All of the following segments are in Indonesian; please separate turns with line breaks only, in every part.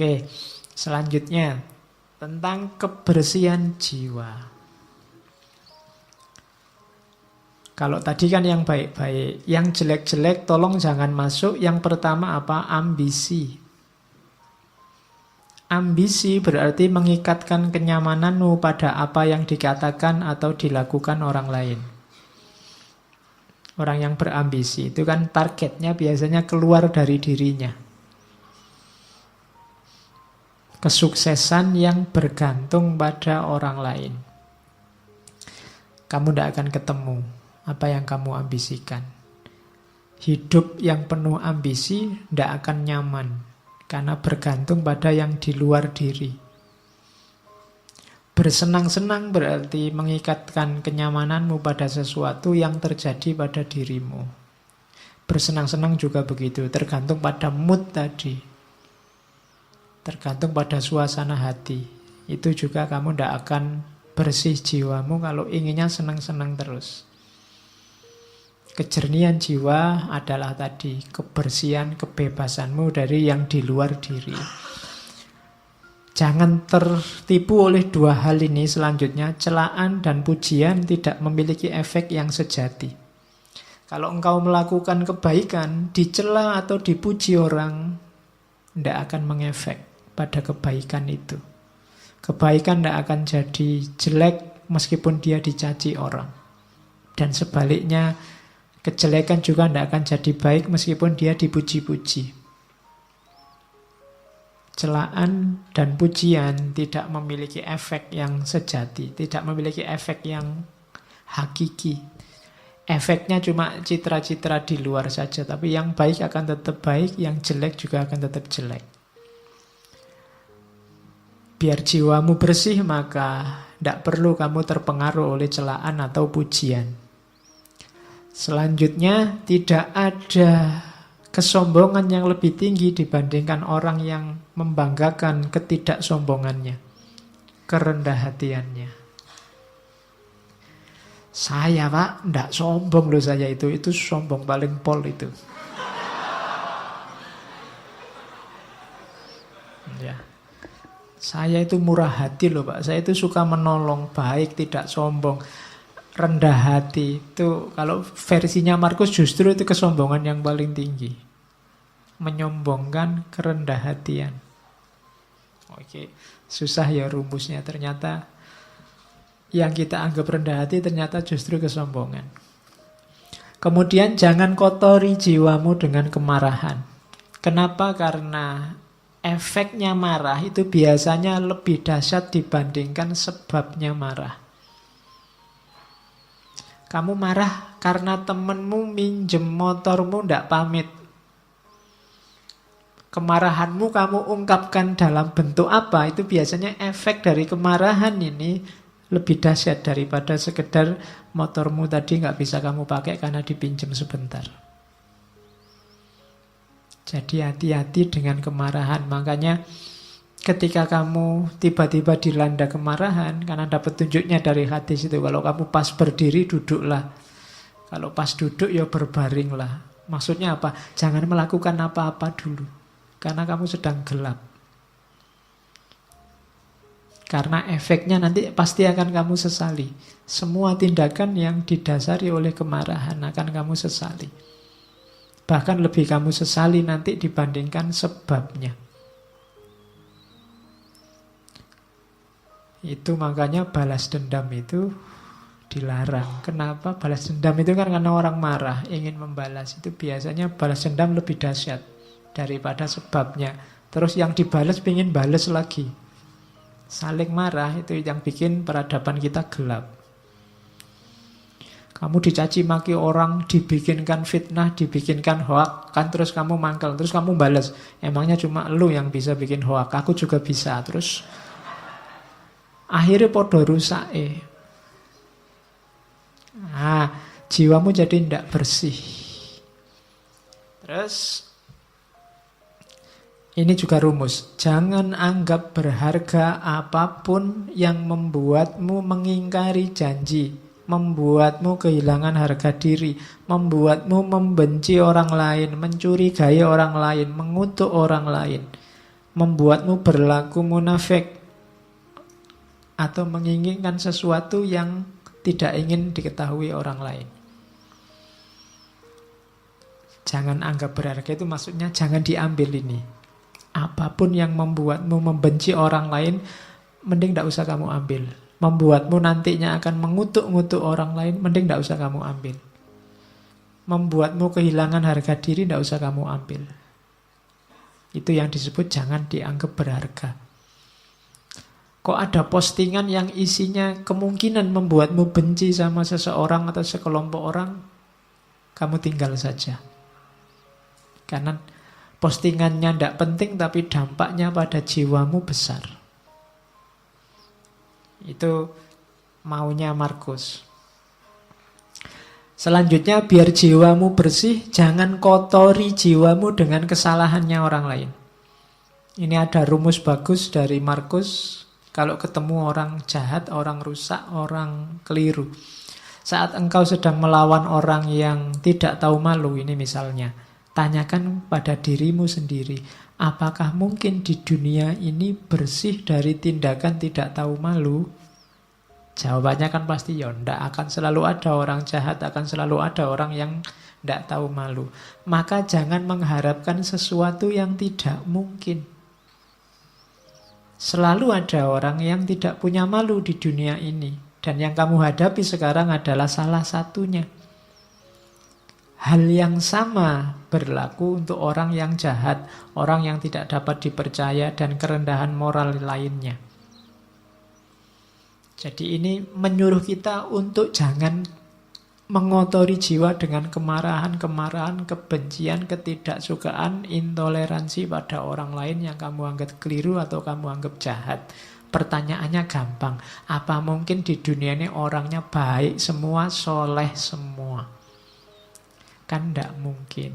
Oke, selanjutnya tentang kebersihan jiwa. Kalau tadi kan yang baik-baik, yang jelek-jelek tolong jangan masuk. Yang pertama apa? Ambisi. Ambisi berarti mengikatkan kenyamananmu pada apa yang dikatakan atau dilakukan orang lain. Orang yang berambisi itu kan targetnya biasanya keluar dari dirinya. Kesuksesan yang bergantung pada orang lain. Kamu tidak akan ketemu apa yang kamu ambisikan. Hidup yang penuh ambisi tidak akan nyaman, karena bergantung pada yang di luar diri. Bersenang-senang berarti mengikatkan kenyamananmu pada sesuatu yang terjadi pada dirimu. Bersenang-senang juga begitu, tergantung pada mood tadi. Tergantung pada suasana hati. Itu juga kamu tidak akan bersih jiwamu kalau inginnya senang-senang terus. Kejernihan jiwa adalah tadi kebersihan, kebebasanmu dari yang di luar diri. Jangan tertipu oleh dua hal ini selanjutnya. Celaan dan pujian tidak memiliki efek yang sejati. Kalau engkau melakukan kebaikan, dicela atau dipuji orang, tidak akan mengefek pada kebaikan itu. Kebaikan tidak akan jadi jelek meskipun dia dicaci orang. Dan sebaliknya, kejelekan juga tidak akan jadi baik meskipun dia dipuji-puji. Celaan dan pujian tidak memiliki efek yang sejati, tidak memiliki efek yang hakiki. Efeknya cuma citra-citra di luar saja, tapi yang baik akan tetap baik, yang jelek juga akan tetap jelek. Biar jiwamu bersih, maka tidak perlu kamu terpengaruh oleh celaan atau pujian. Selanjutnya, tidak ada kesombongan yang lebih tinggi dibandingkan orang yang membanggakan ketidaksombongannya, kerendah hatiannya. Saya pak, tidak sombong loh saya itu sombong paling pol itu. Ya. Saya itu murah hati loh pak, saya itu suka menolong, baik, tidak sombong. Rendah hati itu kalau versinya Markus justru itu kesombongan yang paling tinggi. Menyombongkan kerendah hatian. Oke, susah ya rumusnya. Ternyata yang kita anggap rendah hati ternyata justru kesombongan. Kemudian jangan kotori jiwamu dengan kemarahan. Kenapa? Karena efeknya marah itu biasanya lebih dahsyat dibandingkan sebabnya marah. Kamu marah karena temenmu minjem motormu ndak pamit. Kemarahanmu kamu ungkapkan dalam bentuk apa? Itu biasanya efek dari kemarahan ini lebih dahsyat daripada sekedar motormu tadi nggak bisa kamu pakai karena dipinjam sebentar. Jadi hati-hati dengan kemarahan. Makanya ketika kamu tiba-tiba dilanda kemarahan, karena dapat tunjuknya dari hadis itu, kalau kamu pas berdiri duduklah, kalau pas duduk ya berbaringlah. Maksudnya apa? Jangan melakukan apa-apa dulu, karena kamu sedang gelap. Karena efeknya nanti pasti akan kamu sesali. Semua tindakan yang didasari oleh kemarahan akan kamu sesali. Bahkan lebih kamu sesali nanti dibandingkan sebabnya. Itu makanya balas dendam itu dilarang. Kenapa? Balas dendam itu kan karena orang marah, ingin membalas. Itu biasanya balas dendam lebih dahsyat daripada sebabnya. Terus yang dibalas ingin balas lagi. Saling marah itu yang bikin peradaban kita gelap. Kamu dicaci maki orang, dibikinkan fitnah, dibikinkan hoak, kan terus kamu mangkel, terus kamu balas. Emangnya cuma lu yang bisa bikin hoak, aku juga bisa. Terus akhirnya podo rusak. Jiwamu jadi tidak bersih. Terus ini juga rumus. Jangan anggap berharga apapun yang membuatmu mengingkari janji, membuatmu kehilangan harga diri, membuatmu membenci orang lain, mencurigai orang lain, mengutuk orang lain. membuatmu berlaku munafik atau menginginkan sesuatu yang tidak ingin diketahui orang lain. Jangan anggap berharga itu maksudnya jangan diambil ini. Apapun yang membuatmu membenci orang lain, mending tidak usah kamu ambil. Membuatmu nantinya akan mengutuk-ngutuk orang lain, mending tidak usah kamu ambil. Membuatmu kehilangan harga diri, tidak usah kamu ambil. Itu yang disebut jangan dianggap berharga. Kok ada postingan yang isinya kemungkinan membuatmu benci sama seseorang atau sekelompok orang, kamu tinggal saja. Karena postingannya tidak penting tapi dampaknya pada jiwamu besar. Itu maunya Markus. Selanjutnya, biar jiwamu bersih, jangan kotori jiwamu dengan kesalahannya orang lain. Ini ada rumus bagus dari Markus. Kalau ketemu orang jahat, orang rusak, orang keliru. Saat engkau sedang melawan orang yang tidak tahu malu, ini misalnya, tanyakan pada dirimu sendiri, apakah mungkin di dunia ini bersih dari tindakan tidak tahu malu? Jawabannya kan pasti ya, ndak. Akan selalu ada orang jahat, akan selalu ada orang yang ndak tahu malu. Maka jangan mengharapkan sesuatu yang tidak mungkin. Selalu ada orang yang tidak punya malu di dunia ini. Dan yang kamu hadapi sekarang adalah salah satunya. Hal yang sama berlaku untuk orang yang jahat, orang yang tidak dapat dipercaya, dan kerendahan moral lainnya. Jadi ini menyuruh kita untuk jangan mengotori jiwa dengan kemarahan, kebencian, ketidaksukaan, intoleransi pada orang lain yang kamu anggap keliru atau kamu anggap jahat. Pertanyaannya gampang, apa mungkin di dunia ini orangnya baik semua, soleh semua? Kan tidak mungkin.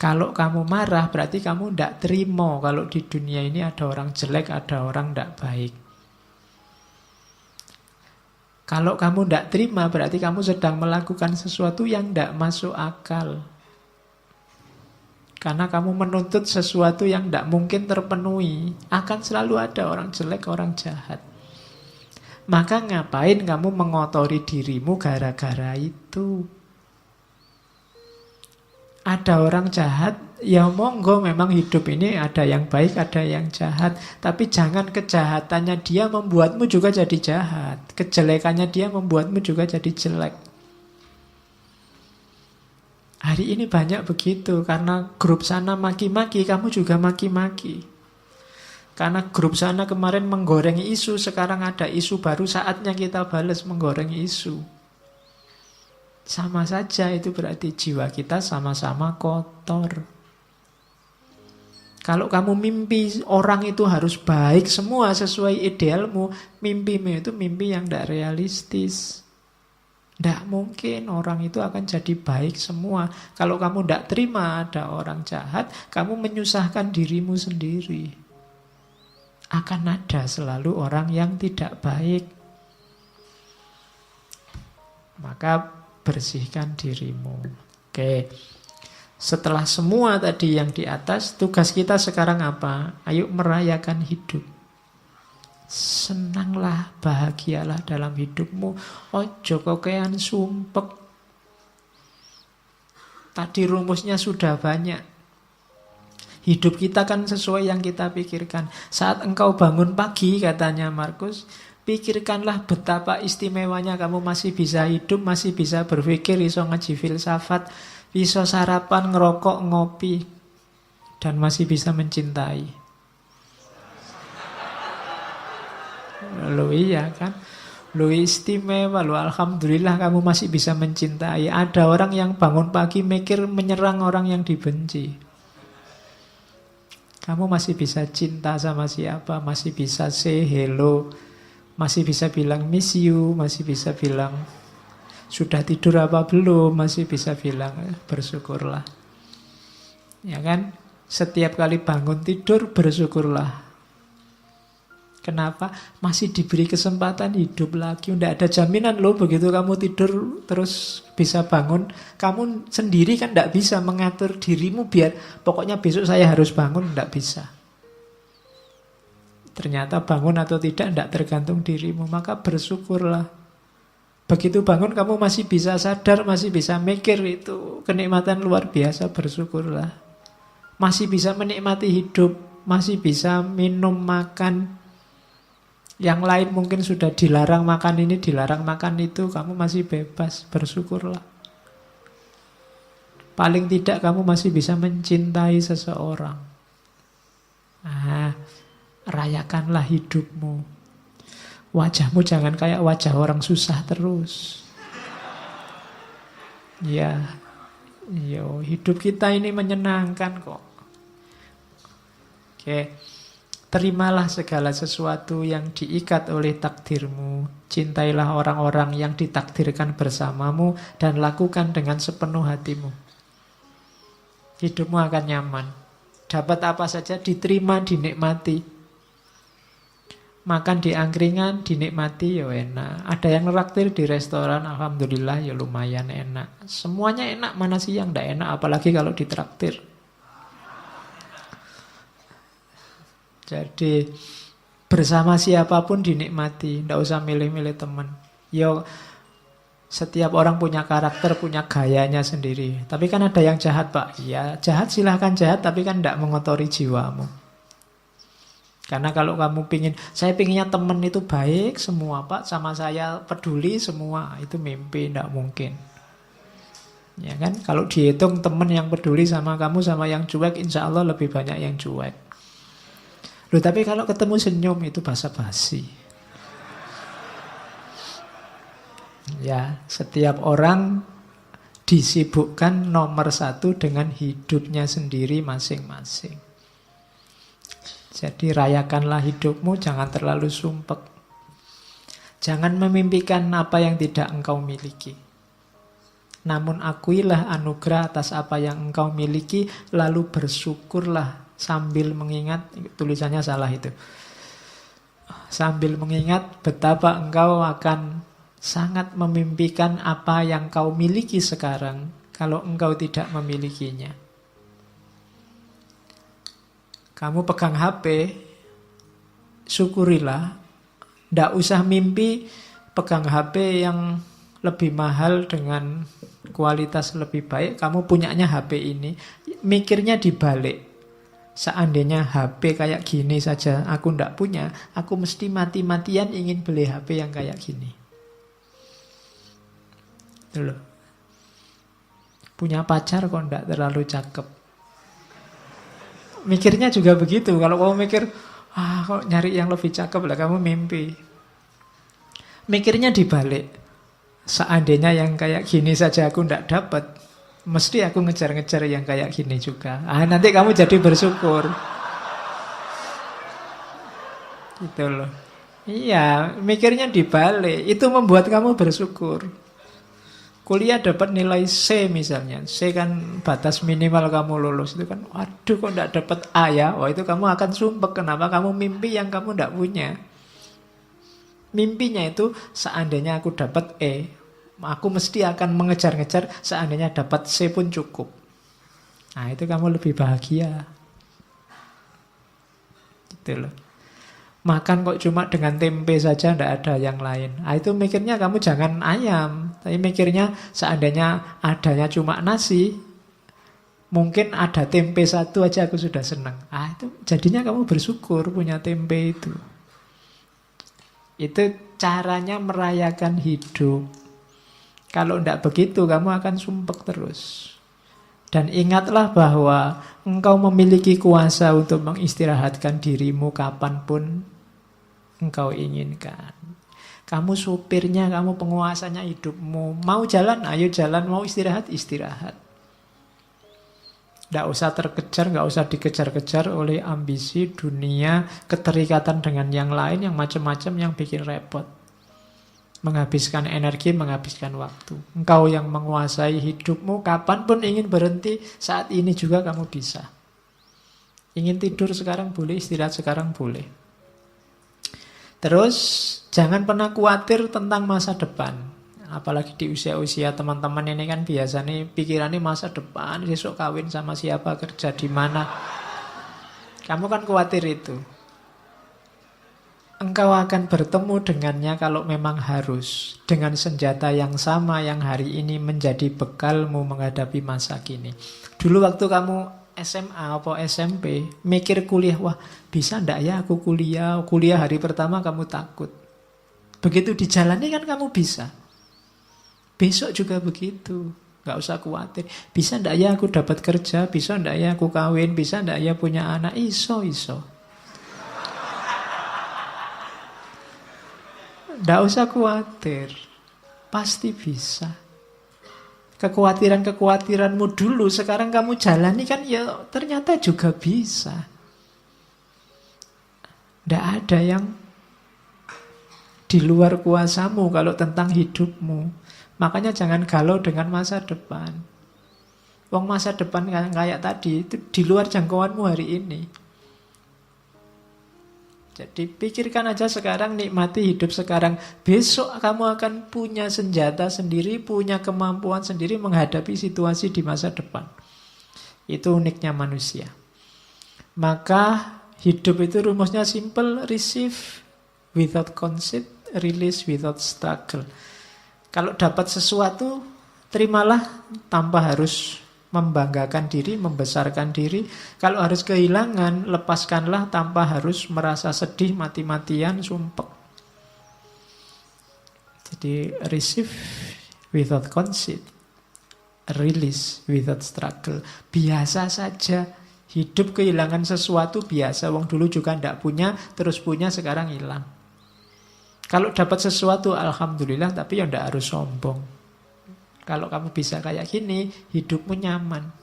Kalau kamu marah berarti kamu tidak terima kalau di dunia ini ada orang jelek, ada orang tidak baik. Kalau kamu tidak terima berarti kamu sedang melakukan sesuatu yang tidak masuk akal. Karena kamu menuntut sesuatu yang tidak mungkin terpenuhi. Akan selalu ada orang jelek, orang jahat. Maka ngapain kamu mengotori dirimu gara-gara itu? Ada orang jahat, ya monggo, memang hidup ini ada yang baik, ada yang jahat. Tapi jangan kejahatannya dia membuatmu juga jadi jahat. Kejelekannya dia membuatmu juga jadi jelek. Hari ini banyak begitu, karena grup sana maki-maki, kamu juga maki-maki. Karena grup sana kemarin menggoreng isu, sekarang ada isu baru, saatnya kita balas menggoreng isu. Sama saja, itu berarti jiwa kita sama-sama kotor. Kalau kamu mimpi orang itu harus baik semua sesuai idealmu, mimpimu itu mimpi yang tidak realistis. Tidak mungkin orang itu akan jadi baik semua. Kalau kamu tidak terima ada orang jahat, kamu menyusahkan dirimu sendiri. Akan ada selalu orang yang tidak baik. Maka bersihkan dirimu. Oke. Setelah semua tadi yang di atas, tugas kita sekarang apa? Ayo merayakan hidup. Senanglah, bahagialah dalam hidupmu. Ojo kokean sumpek. Tadi rumusnya sudah banyak. Hidup kita kan sesuai yang kita pikirkan. Saat engkau bangun pagi, katanya Markus, pikirkanlah betapa istimewanya kamu masih bisa hidup, masih bisa berpikir, iso ngaji filsafat, bisa sarapan, ngerokok, ngopi, dan masih bisa mencintai. Loh iya kan? Loh istimewa, loh alhamdulillah kamu masih bisa mencintai. Ada orang yang bangun pagi mikir menyerang orang yang dibenci. Kamu masih bisa cinta sama siapa, masih bisa say hello, masih bisa bilang miss you, masih bisa bilang sudah tidur apa belum, masih bisa bilang bersyukurlah. Ya kan? Setiap kali bangun tidur bersyukurlah. Kenapa? Masih diberi kesempatan hidup lagi. Tidak ada jaminan loh begitu kamu tidur terus bisa bangun. Kamu sendiri kan tidak bisa mengatur dirimu biar pokoknya besok saya harus bangun. Tidak bisa. Ternyata bangun atau tidak tergantung dirimu. Maka bersyukurlah. Begitu bangun kamu masih bisa sadar, masih bisa mikir, itu kenikmatan luar biasa. Bersyukurlah. Masih bisa menikmati hidup, masih bisa minum, makan. Yang lain mungkin sudah dilarang makan ini, dilarang makan itu, kamu masih bebas, bersyukurlah. Paling tidak kamu masih bisa mencintai seseorang. Nah, rayakanlah hidupmu. Wajahmu jangan kayak wajah orang susah terus. Ya, hidup kita ini menyenangkan kok. Oke. Terimalah segala sesuatu yang diikat oleh takdirmu. Cintailah orang-orang yang ditakdirkan bersamamu dan lakukan dengan sepenuh hatimu. Hidupmu akan nyaman. Dapat apa saja diterima, dinikmati. Makan di angkringan, dinikmati, ya enak. Ada yang neraktir di restoran, alhamdulillah ya lumayan enak. Semuanya enak, mana sih yang tidak enak, apalagi kalau ditraktir. Jadi bersama siapapun dinikmati, tidak usah milih-milih teman. Yo, setiap orang punya karakter, punya gayanya sendiri. Tapi kan ada yang jahat, Pak. Ya, jahat silahkan jahat, tapi kan tidak mengotori jiwamu. Karena kalau kamu pingin, saya pinginnya teman itu baik semua, Pak, sama saya peduli semua, itu mimpi, tidak mungkin. Ya kan? Kalau dihitung teman yang peduli sama kamu sama yang cuek, insya Allah lebih banyak yang cuek. Loh, tapi kalau ketemu senyum itu basa-basi. Ya, setiap orang disibukkan nomor satu dengan hidupnya sendiri masing-masing. Jadi rayakanlah hidupmu, jangan terlalu sumpek. Jangan memimpikan apa yang tidak engkau miliki. Namun akuilah anugerah atas apa yang engkau miliki, lalu bersyukurlah. Sambil mengingat, tulisannya salah itu. Sambil mengingat betapa engkau akan sangat memimpikan apa yang kau miliki sekarang kalau engkau tidak memilikinya. Kamu pegang HP, syukurilah. Tidak usah mimpi pegang HP yang lebih mahal dengan kualitas lebih baik. Kamu punyanya HP ini, mikirnya dibalik. Seandainya HP kayak gini saja aku ndak punya, aku mesti mati-matian ingin beli HP yang kayak gini. Itu loh. Punya pacar kok ndak terlalu cakep. Mikirnya juga begitu. Kalau kamu mikir, kok nyari yang lebih cakep lah, kamu mimpi. Mikirnya dibalik. Seandainya yang kayak gini saja aku ndak dapat, mesti aku ngejar-ngejar yang kayak gini juga. Nanti kamu jadi bersyukur. Gitu loh. Iya, mikirnya dibalik. Itu membuat kamu bersyukur. Kuliah dapat nilai C misalnya. C kan batas minimal kamu lulus. Itu kan, waduh kok tidak dapat A ya. Wah, itu kamu akan sumpek. Kenapa? Kamu mimpi yang kamu tidak punya. Mimpinya itu, seandainya aku dapat E, aku mesti akan mengejar-ngejar, seandainya dapat C pun cukup. Nah, itu kamu lebih bahagia. Gitu loh. Makan kok cuma dengan tempe saja, tidak ada yang lain. Nah, itu mikirnya kamu jangan ayam. Tapi mikirnya seandainya adanya cuma nasi, mungkin ada tempe satu aja aku sudah senang. Itu jadinya kamu bersyukur punya tempe itu. Itu caranya merayakan hidup. Kalau tidak begitu, kamu akan sumpek terus. Dan ingatlah bahwa engkau memiliki kuasa untuk mengistirahatkan dirimu kapanpun engkau inginkan. Kamu supirnya, kamu penguasanya hidupmu. Mau jalan, ayo jalan. Mau istirahat, istirahat. Tidak usah terkejar, nggak usah dikejar-kejar oleh ambisi, dunia, keterikatan dengan yang lain, yang macam-macam yang bikin repot. Menghabiskan energi, menghabiskan waktu. Engkau yang menguasai hidupmu, kapanpun ingin berhenti, saat ini juga kamu bisa. Ingin tidur sekarang boleh, istirahat sekarang boleh. Terus jangan pernah khawatir tentang masa depan. Apalagi di usia-usia teman-teman ini kan biasanya pikirannya masa depan, besok kawin sama siapa, kerja di mana. Kamu kan khawatir itu. Engkau akan bertemu dengannya kalau memang harus. Dengan senjata yang sama yang hari ini menjadi bekalmu menghadapi masa kini. Dulu waktu kamu SMA atau SMP, mikir kuliah, wah bisa ndak ya aku kuliah? Kuliah hari pertama kamu takut. Begitu dijalani kan kamu bisa. Besok juga begitu. Gak usah khawatir. Bisa ndak ya aku dapat kerja? Bisa ndak ya aku kawin? Bisa ndak ya punya anak? Iso. Nggak usah khawatir, pasti bisa. Kekhawatiranmu dulu, sekarang kamu jalani kan ya ternyata juga bisa. Nggak ada yang di luar kuasamu kalau tentang hidupmu. Makanya jangan galau dengan masa depan. Wong masa depan kayak tadi, itu di luar jangkauanmu hari ini. Jadi pikirkan aja sekarang, nikmati hidup sekarang. Besok kamu akan punya senjata sendiri, punya kemampuan sendiri menghadapi situasi di masa depan. Itu uniknya manusia. Maka hidup itu rumusnya simple, receive without conceit, release without struggle. Kalau dapat sesuatu, terimalah tanpa harus membanggakan diri, membesarkan diri. Kalau harus kehilangan, lepaskanlah tanpa harus merasa sedih, mati-matian, sumpek. Jadi receive without conceit, release without struggle. Biasa saja. Hidup kehilangan sesuatu biasa. Wong dulu juga ndak punya, terus punya, sekarang hilang. Kalau dapat sesuatu, alhamdulillah, tapi ya ndak harus sombong. Kalau kamu bisa kayak gini, hidupmu nyaman.